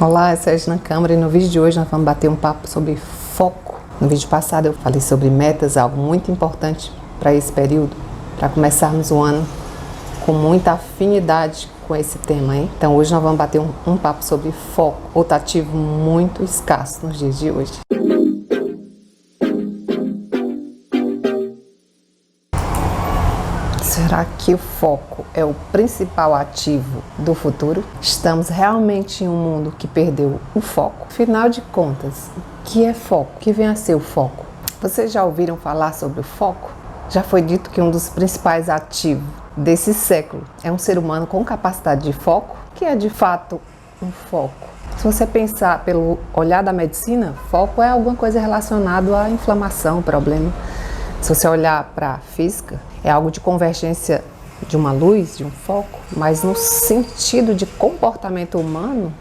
Olá, é Sérgio na Câmara e no vídeo de hoje nós vamos bater um papo sobre foco. No vídeo passado eu falei sobre metas, algo muito importante para esse período, para começarmos o ano com muita afinidade com esse tema, hein? Então hoje nós vamos bater um papo sobre foco, outro ativo muito escasso nos dias de hoje. Será que o foco é o principal ativo do futuro? Estamos realmente em um mundo que perdeu o foco? Afinal de contas, o que é foco? O que vem a ser o foco? Vocês já ouviram falar sobre o foco? Já foi dito que um dos principais ativos desse século é um ser humano com capacidade de foco. O que é de fato um foco? Se você pensar pelo olhar da medicina, foco é alguma coisa relacionada à inflamação, problema. Se você olhar para a física, é algo de convergência de uma luz, de um foco, mas no sentido de comportamento humano,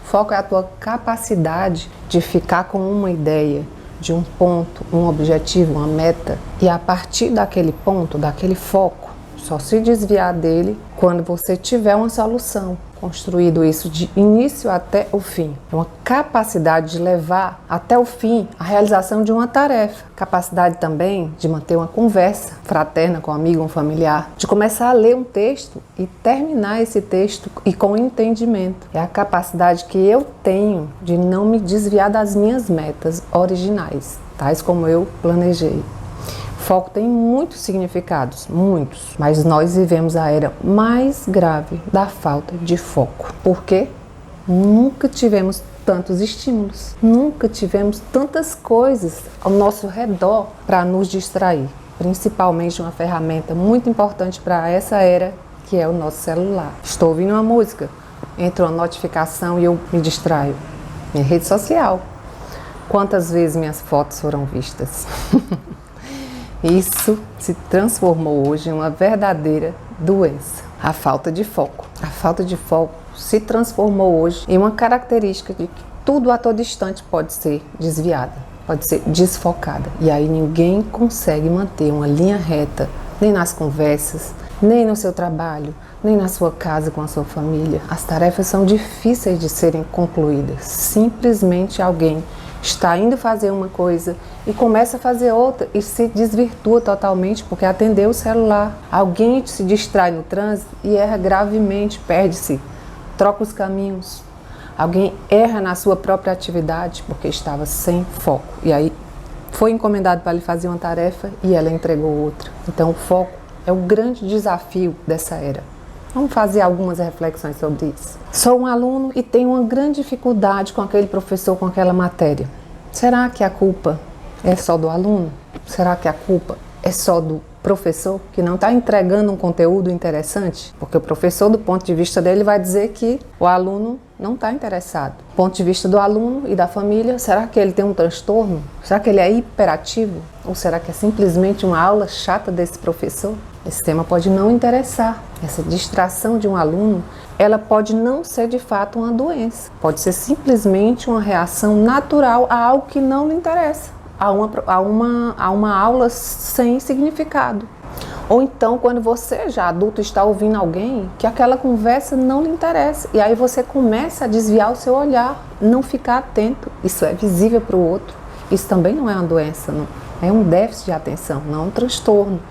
foco é a tua capacidade de ficar com uma ideia, de um ponto, um objetivo, uma meta, e a partir daquele ponto, daquele foco, só se desviar dele quando você tiver uma solução. Construído isso de início até o fim. É uma capacidade de levar até o fim a realização de uma tarefa. Capacidade também de manter uma conversa fraterna com um amigo, um familiar. De começar a ler um texto e terminar esse texto e com entendimento. É a capacidade que eu tenho de não me desviar das minhas metas originais, tais como eu planejei. Foco tem muitos significados, muitos, mas nós vivemos a era mais grave da falta de foco. Por quê? Nunca tivemos tantos estímulos, nunca tivemos tantas coisas ao nosso redor para nos distrair, principalmente uma ferramenta muito importante para essa era, que é o nosso celular. Estou ouvindo uma música, entra uma notificação e eu me distraio. Minha rede social. Quantas vezes minhas fotos foram vistas? Isso se transformou hoje em uma verdadeira doença. A falta de foco. A falta de foco se transformou hoje em uma característica de que tudo a todo instante pode ser desviado, pode ser desfocada. E aí ninguém consegue manter uma linha reta, nem nas conversas, nem no seu trabalho, nem na sua casa com a sua família. As tarefas são difíceis de serem concluídas. Simplesmente alguém está indo fazer uma coisa e começa a fazer outra e se desvirtua totalmente porque atendeu o celular. Alguém se distrai no trânsito e erra gravemente, perde-se, troca os caminhos. Alguém erra na sua própria atividade porque estava sem foco. E aí foi encomendado para lhe fazer uma tarefa e ela entregou outra. Então o foco é o grande desafio dessa era. Vamos fazer algumas reflexões sobre isso. Sou um aluno e tenho uma grande dificuldade com aquele professor, com aquela matéria. Será que a culpa é só do aluno? Será que a culpa é só do professor que não está entregando um conteúdo interessante? Porque o professor, do ponto de vista dele, vai dizer que o aluno não está interessado. Do ponto de vista do aluno e da família, será que ele tem um transtorno? Será que ele é hiperativo? Ou será que é simplesmente uma aula chata desse professor? Esse tema pode não interessar. Essa distração de um aluno, ela pode não ser de fato uma doença. Pode ser simplesmente uma reação natural a algo que não lhe interessa. A uma aula sem significado. Ou então, quando você já adulto está ouvindo alguém que aquela conversa não lhe interessa. E aí você começa a desviar o seu olhar, não ficar atento. Isso é visível para o outro. Isso também não é uma doença, não. É um déficit de atenção, não é um transtorno.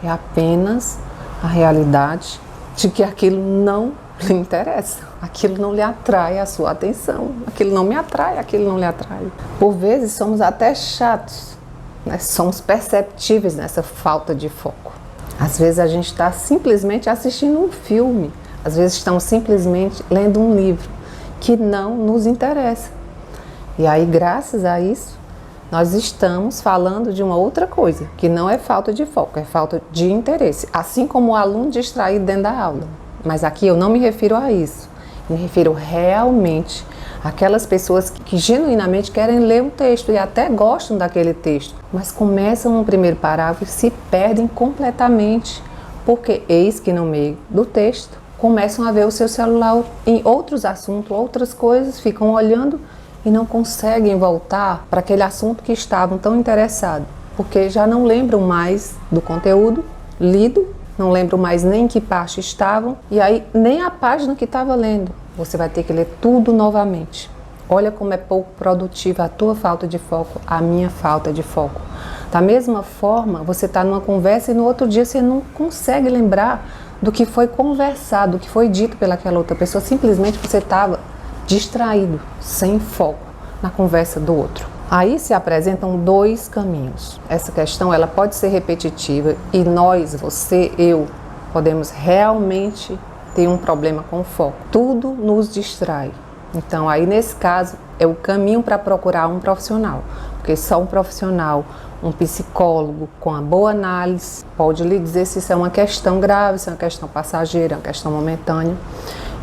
É apenas a realidade de que aquilo não lhe interessa, aquilo não lhe atrai a sua atenção, aquilo não me atrai, aquilo não lhe atrai. Por vezes somos até chatos, né? Somos perceptíveis nessa falta de foco. Às vezes a gente está simplesmente assistindo um filme, às vezes estamos simplesmente lendo um livro que não nos interessa. E aí, graças a isso, nós estamos falando de uma outra coisa, que não é falta de foco, é falta de interesse. Assim como o aluno distraído dentro da aula. Mas aqui eu não me refiro a isso. Me refiro realmente àquelas pessoas que genuinamente querem ler um texto e até gostam daquele texto, mas começam um primeiro parágrafo e se perdem completamente, porque eis que no meio do texto começam a ver o seu celular em outros assuntos, outras coisas, ficam olhando e não conseguem voltar para aquele assunto que estavam tão interessados, porque já não lembram mais do conteúdo lido, não lembram mais nem em que parte estavam, e aí nem a página que estava lendo. você vai ter que ler tudo novamente. Olha como é pouco produtiva a tua falta de foco, a minha falta de foco. Da mesma forma, você está numa conversa e no outro dia você não consegue lembrar do que foi conversado, do que foi dito pelaquela outra pessoa. Simplesmente você estava distraído, sem foco na conversa do outro. Aí se apresentam dois caminhos. Essa questão ela pode ser repetitiva e nós, você, eu, podemos realmente ter um problema com o foco. Tudo nos distrai. Então aí nesse caso é o caminho para procurar um profissional, porque só um profissional, um psicólogo com a boa análise pode lhe dizer se isso é uma questão grave, se é uma questão passageira, uma questão momentânea.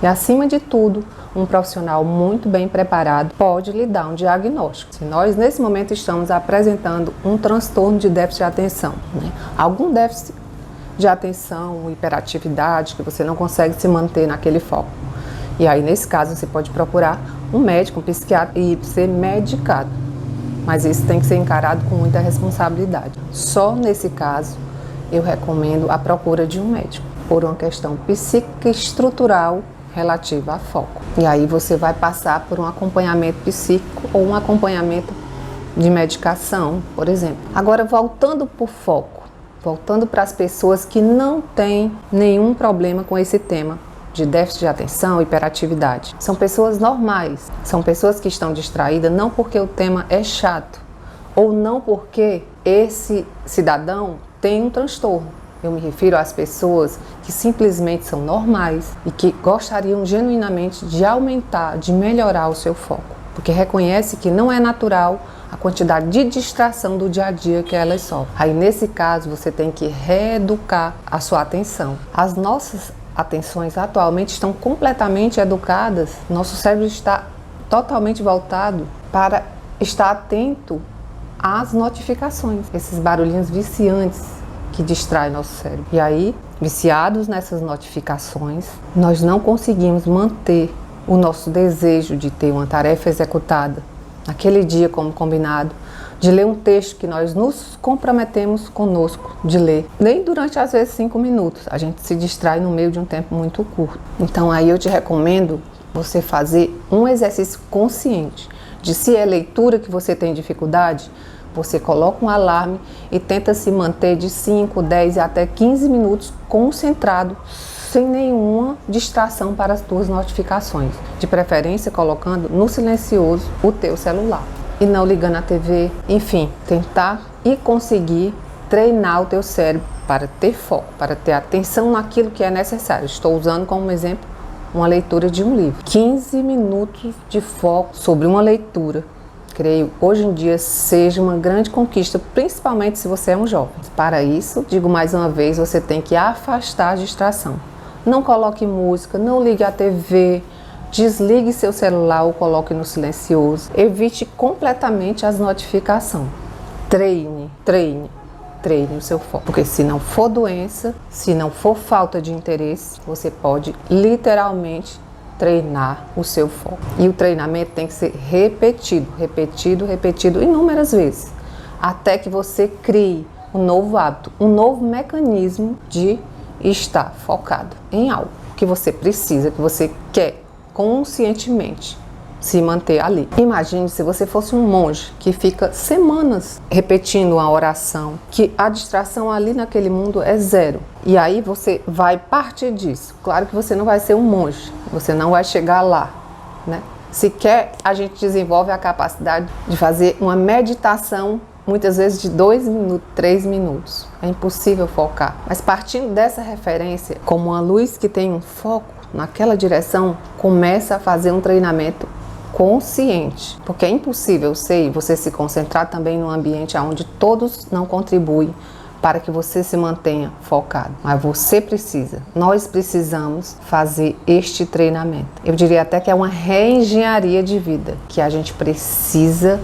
E acima de tudo, um profissional muito bem preparado pode lhe dar um diagnóstico. Se nós nesse momento estamos apresentando um transtorno de déficit de atenção, né? Algum déficit de atenção, hiperatividade, que você não consegue se manter naquele foco. E aí nesse caso você pode procurar um médico, um psiquiatra e ser medicado. Mas isso tem que ser encarado com muita responsabilidade. Só nesse caso eu recomendo a procura de um médico, por uma questão psíquica estrutural relativa a foco. E aí você vai passar por um acompanhamento psíquico ou um acompanhamento de medicação, por exemplo. Agora, voltando para o foco, voltando para as pessoas que não têm nenhum problema com esse tema de déficit de atenção, hiperatividade. São pessoas normais, são pessoas que estão distraídas não porque o tema é chato ou não porque esse cidadão tem um transtorno. Eu me refiro às pessoas que simplesmente são normais e que gostariam genuinamente de aumentar, de melhorar o seu foco, porque reconhece que não é natural a quantidade de distração do dia a dia que elas sofrem. Aí nesse caso você tem que reeducar a sua atenção. As nossas atenções atualmente estão completamente educadas, nosso cérebro está totalmente voltado para estar atento às notificações, esses barulhinhos viciantes que distraem nosso cérebro. E aí, viciados nessas notificações, nós não conseguimos manter o nosso desejo de ter uma tarefa executada naquele dia como combinado, de ler um texto que nós nos comprometemos conosco de ler. Nem durante, às vezes, 5 minutos. A gente se distrai no meio de um tempo muito curto. Então, aí eu te recomendo você fazer um exercício consciente de se é leitura que você tem dificuldade, você coloca um alarme e tenta se manter de 5, 10 e até 15 minutos concentrado, sem nenhuma distração para as tuas notificações. De preferência, colocando no silencioso o teu celular. E não ligando a TV, enfim, tentar e conseguir treinar o teu cérebro para ter foco, para ter atenção naquilo que é necessário. Estou usando como exemplo uma leitura de um livro. 15 minutos de foco sobre uma leitura, creio, hoje em dia seja uma grande conquista, principalmente se você é um jovem. Para isso, digo mais uma vez, você tem que afastar a distração. Não coloque música, não ligue a TV, desligue seu celular ou coloque no silencioso. Evite completamente as notificações. Treine o seu foco. Porque se não for doença, se não for falta de interesse, você pode literalmente treinar o seu foco. E o treinamento tem que ser repetido inúmeras vezes, até que você crie um novo hábito, um novo mecanismo de estar focado em algo que você precisa, que você quer conscientemente se manter ali. Imagine se você fosse um monge que fica semanas repetindo uma oração, que a distração ali naquele mundo é zero. E aí você vai partir disso. Claro que você não vai ser um monge, você não vai chegar lá, né? Sequer a gente desenvolve a capacidade de fazer uma meditação, muitas vezes de 2 minutos, 3 minutos. É impossível focar. Mas partindo dessa referência, como uma luz que tem um foco naquela direção, começa a fazer um treinamento consciente, porque é impossível, eu sei, você se concentrar também num ambiente onde todos não contribuem para que você se mantenha focado, mas você precisa, nós precisamos fazer este treinamento. Eu diria até que é uma reengenharia de vida, que a gente precisa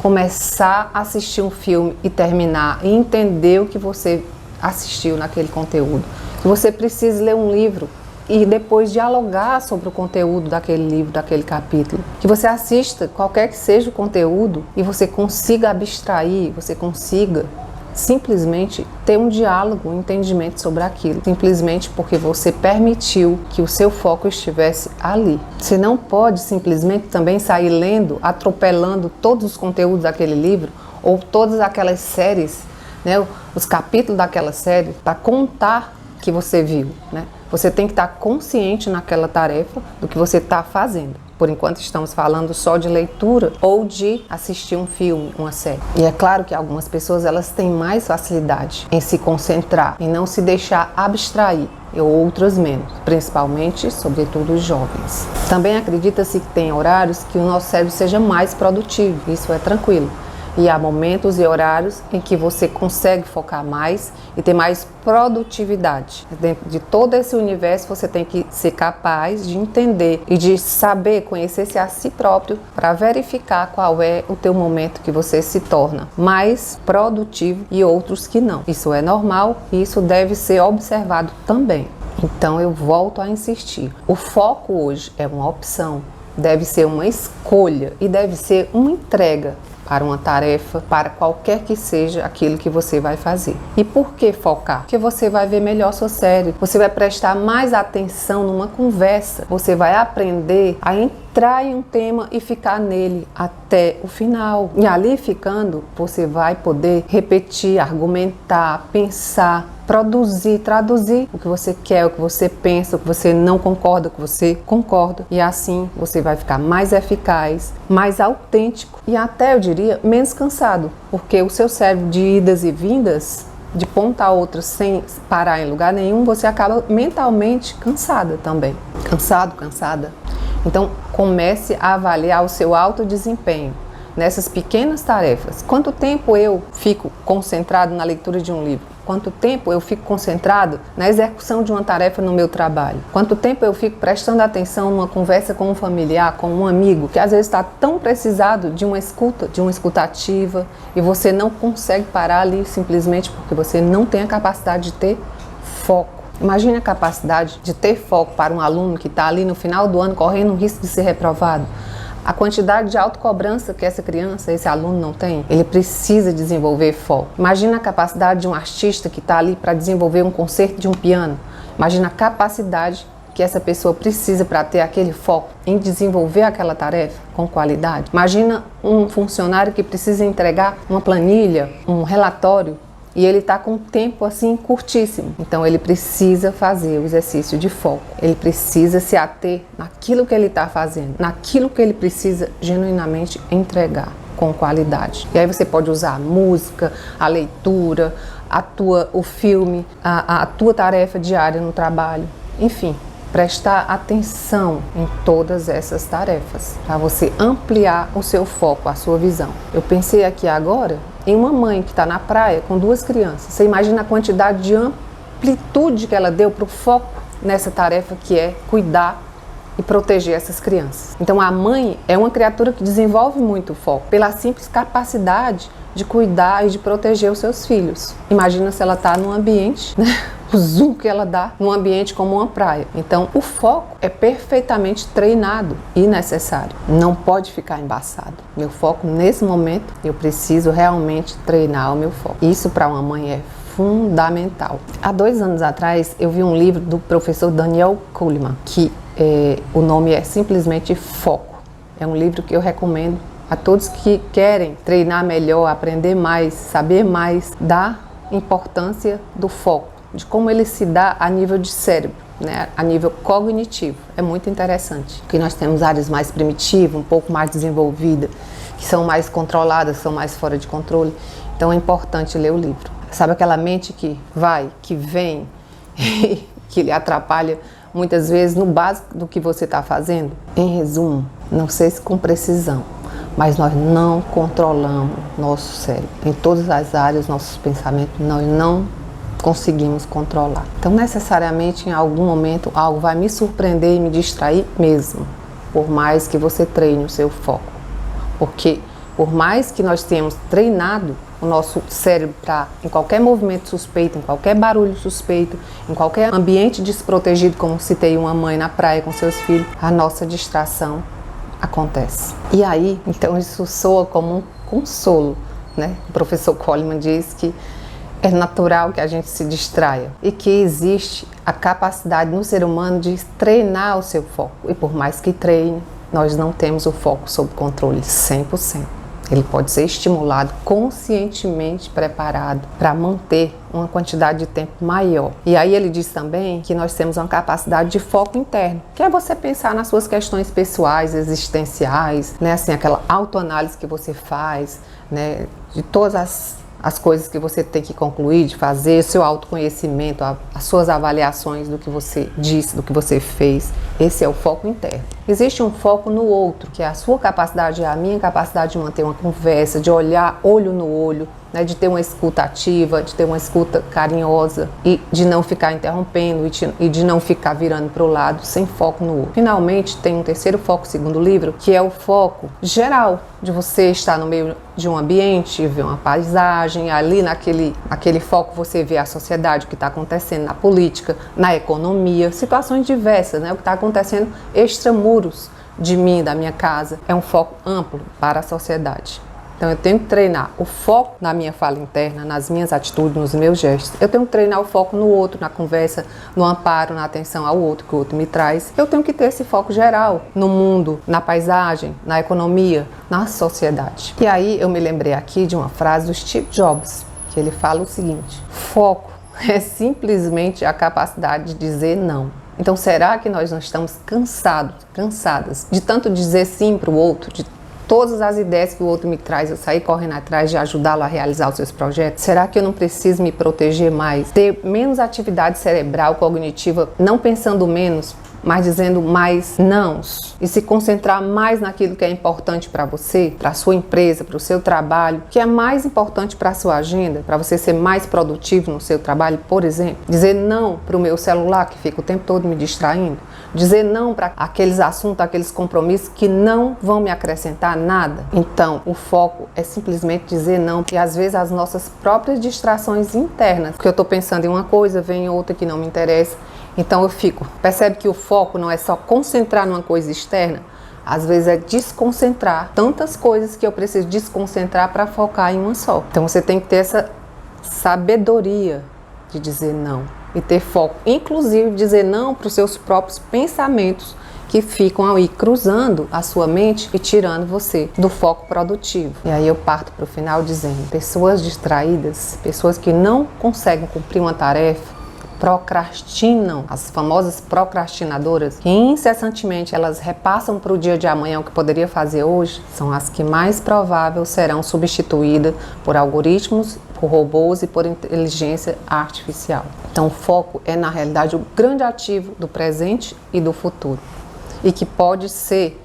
começar a assistir um filme e terminar e entender o que você assistiu naquele conteúdo, que você precisa ler um livro e depois dialogar sobre o conteúdo daquele livro, daquele capítulo. Que você assista qualquer que seja o conteúdo e você consiga abstrair, você consiga simplesmente ter um diálogo, um entendimento sobre aquilo, simplesmente porque você permitiu que o seu foco estivesse ali. Você não pode simplesmente também sair lendo, atropelando todos os conteúdos daquele livro ou todas aquelas séries, né, os capítulos daquela série, para contar que você viu, né? Você tem que estar consciente naquela tarefa do que você está fazendo. Por enquanto estamos falando só de leitura ou de assistir um filme, uma série. E é claro que algumas pessoas elas têm mais facilidade em se concentrar, em não se deixar abstrair, e outras menos, principalmente, sobretudo, os jovens. Também acredita-se que tem horários que o nosso cérebro seja mais produtivo, isso é tranquilo. E há momentos e horários em que você consegue focar mais e ter mais produtividade. Dentro de todo esse universo, você tem que ser capaz de entender e de saber conhecer-se a si próprio para verificar qual é o teu momento que você se torna mais produtivo e outros que não. Isso é normal e isso deve ser observado também. Então eu volto a insistir. O foco hoje é uma opção, deve ser uma escolha e deve ser uma entrega para uma tarefa, para qualquer que seja aquilo que você vai fazer. E por que focar? Porque você vai ver melhor seu cérebro, você vai prestar mais atenção numa conversa, você vai aprender a entrar em um tema e ficar nele até o final. E ali ficando, você vai poder repetir, argumentar, pensar, produzir, traduzir o que você quer, o que você pensa, o que você não concorda, o que você concorda. E assim você vai ficar mais eficaz, mais autêntico e até, eu diria, menos cansado. Porque o seu cérebro de idas e vindas, de ponta a outra, sem parar em lugar nenhum, você acaba mentalmente cansada também. Cansado, cansada. Então comece a avaliar o seu alto desempenho nessas pequenas tarefas. Quanto tempo eu fico concentrado na leitura de um livro? Quanto tempo eu fico concentrado na execução de uma tarefa no meu trabalho? Quanto tempo eu fico prestando atenção numa conversa com um familiar, com um amigo, que às vezes está tão precisado de uma escuta, de uma escutativa, e você não consegue parar ali simplesmente porque você não tem a capacidade de ter foco. Imagine a capacidade de ter foco para um aluno que está ali no final do ano correndo o risco de ser reprovado. A quantidade de autocobrança que essa criança, esse aluno não tem, ele precisa desenvolver foco. Imagina a capacidade de um artista que está ali para desenvolver um concerto de um piano. Imagina a capacidade que essa pessoa precisa para ter aquele foco em desenvolver aquela tarefa com qualidade. Imagina um funcionário que precisa entregar uma planilha, um relatório, e ele está com um tempo assim curtíssimo. Então ele precisa fazer o exercício de foco. Ele precisa se ater naquilo que ele está fazendo, naquilo que ele precisa genuinamente entregar com qualidade. E aí você pode usar a música, a leitura, o filme, a tua tarefa diária no trabalho. Enfim, prestar atenção em todas essas tarefas para você ampliar o seu foco, a sua visão. Eu pensei aqui agora em uma mãe que está na praia com 2 crianças. Você imagina a quantidade de amplitude que ela deu para o foco nessa tarefa que é cuidar e proteger essas crianças. Então a mãe é uma criatura que desenvolve muito o foco pela simples capacidade de cuidar e de proteger os seus filhos. Imagina se ela está num ambiente, né? O zoom que ela dá num ambiente como uma praia. Então o foco é perfeitamente treinado e necessário. Não pode ficar embaçado. Meu foco nesse momento, eu preciso realmente treinar o meu foco. Isso para uma mãe é fundamental. Há 2 anos atrás eu vi um livro do professor Daniel Kahneman, que o nome é simplesmente Foco. É um livro que eu recomendo a todos que querem treinar melhor, aprender mais, saber mais da importância do foco, de como ele se dá a nível de cérebro, né? A nível cognitivo. É muito interessante, porque nós temos áreas mais primitivas, um pouco mais desenvolvidas, que são mais controladas, são mais fora de controle. Então é importante ler o livro. Sabe aquela mente que vai, que vem, que lhe atrapalha muitas vezes no básico do que você está fazendo? Em resumo, não sei se com precisão, mas nós não controlamos nosso cérebro. Em todas as áreas, nossos pensamentos, nós não conseguimos controlar. Então, necessariamente, em algum momento, algo vai me surpreender e me distrair mesmo, por mais que você treine o seu foco. Porque, por mais que nós tenhamos treinado o nosso cérebro para, em qualquer movimento suspeito, em qualquer barulho suspeito, em qualquer ambiente desprotegido, como citei uma mãe na praia com seus filhos, a nossa distração acontece. E aí, então, isso soa como um consolo, né? O professor Kahneman diz que É natural que a gente se distraia e que existe a capacidade no ser humano de treinar o seu foco. E por mais que treine, nós não temos o foco sob controle 100%. Ele pode ser estimulado, conscientemente preparado para manter uma quantidade de tempo maior. E aí ele diz também que nós temos uma capacidade de foco interno, que é você pensar nas suas questões pessoais, existenciais, né? Assim, aquela autoanálise que você faz, né? De todas as coisas que você tem que concluir, de fazer, o seu autoconhecimento, as suas avaliações do que você disse, do que você fez. Esse é o foco interno. Existe um foco no outro, que é a sua capacidade, a minha capacidade de manter uma conversa, de olhar olho no olho, né, de ter uma escuta ativa, de ter uma escuta carinhosa e de não ficar interrompendo e de não ficar virando para o lado sem foco no outro. Finalmente, tem um terceiro foco, segundo o livro, que é o foco geral, de você estar no meio de um ambiente, ver uma paisagem, ali naquele foco você vê a sociedade, o que está acontecendo na política, na economia, situações diversas, né, o que está acontecendo extramuros de mim, da minha casa. É um foco amplo para a sociedade. Então eu tenho que treinar o foco na minha fala interna, nas minhas atitudes, nos meus gestos. Eu tenho que treinar o foco no outro, na conversa, no amparo, na atenção ao outro que o outro me traz. Eu tenho que ter esse foco geral no mundo, na paisagem, na economia, na sociedade. E aí eu me lembrei aqui de uma frase do Steve Jobs, que ele fala o seguinte: foco é simplesmente a capacidade de dizer não. Então será que nós não estamos cansadas de tanto dizer sim para o outro, de todas as ideias que o outro me traz, eu sair correndo atrás de ajudá-lo a realizar os seus projetos? Será que eu não preciso me proteger mais? Ter menos atividade cerebral, cognitiva, não pensando menos, mas dizendo mais nãos, e se concentrar mais naquilo que é importante para você, para a sua empresa, para o seu trabalho, que é mais importante para a sua agenda, para você ser mais produtivo no seu trabalho, por exemplo. Dizer não para o meu celular, que fica o tempo todo me distraindo. Dizer não para aqueles assuntos, aqueles compromissos que não vão me acrescentar nada. Então, o foco é simplesmente dizer não, e às vezes as nossas próprias distrações internas, porque eu estou pensando em uma coisa, vem outra que não me interessa. Então eu percebe que o foco não é só concentrar numa coisa externa, às vezes é desconcentrar tantas coisas que eu preciso desconcentrar para focar em uma só. Então você tem que ter essa sabedoria de dizer não e ter foco, inclusive dizer não para os seus próprios pensamentos que ficam aí cruzando a sua mente e tirando você do foco produtivo. E aí eu parto para o final dizendo: pessoas distraídas, pessoas que não conseguem cumprir uma tarefa, procrastinam, as famosas procrastinadoras, que incessantemente elas repassam para o dia de amanhã o que poderia fazer hoje, são as que mais provável serão substituídas por algoritmos, por robôs e por inteligência artificial. Então o foco é na realidade o grande ativo do presente e do futuro, e que pode ser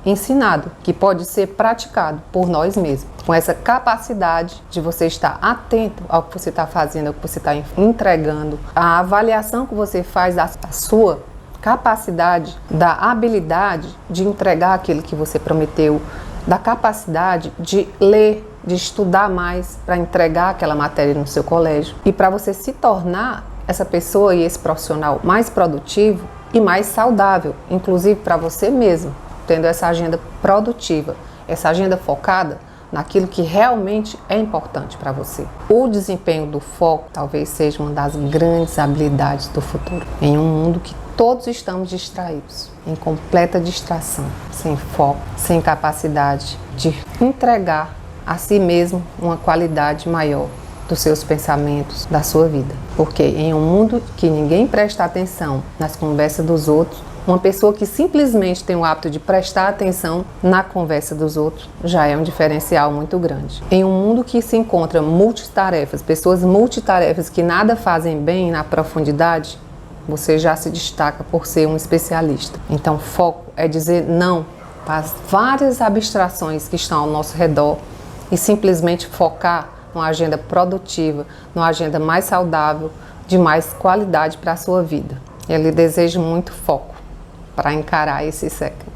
ensinado, que pode ser praticado por nós mesmos, com essa capacidade de você estar atento ao que você está fazendo, ao que você está entregando, a avaliação que você faz da sua capacidade, da habilidade de entregar aquilo que você prometeu, da capacidade de ler, de estudar mais para entregar aquela matéria no seu colégio, e para você se tornar essa pessoa e esse profissional mais produtivo e mais saudável, inclusive para você mesmo, tendo essa agenda produtiva, essa agenda focada naquilo que realmente é importante para você. O desempenho do foco talvez seja uma das grandes habilidades do futuro, em um mundo que todos estamos distraídos, em completa distração, sem foco, sem capacidade de entregar a si mesmo uma qualidade maior dos seus pensamentos, da sua vida. Porque em um mundo que ninguém presta atenção nas conversas dos outros, uma pessoa que simplesmente tem o hábito de prestar atenção na conversa dos outros já é um diferencial muito grande. Em um mundo que se encontra multitarefas, pessoas multitarefas que nada fazem bem na profundidade, você já se destaca por ser um especialista. Então, foco é dizer não para as várias abstrações que estão ao nosso redor e simplesmente focar numa agenda produtiva, numa agenda mais saudável, de mais qualidade para a sua vida. Eu lhe desejo muito foco para encarar esse século.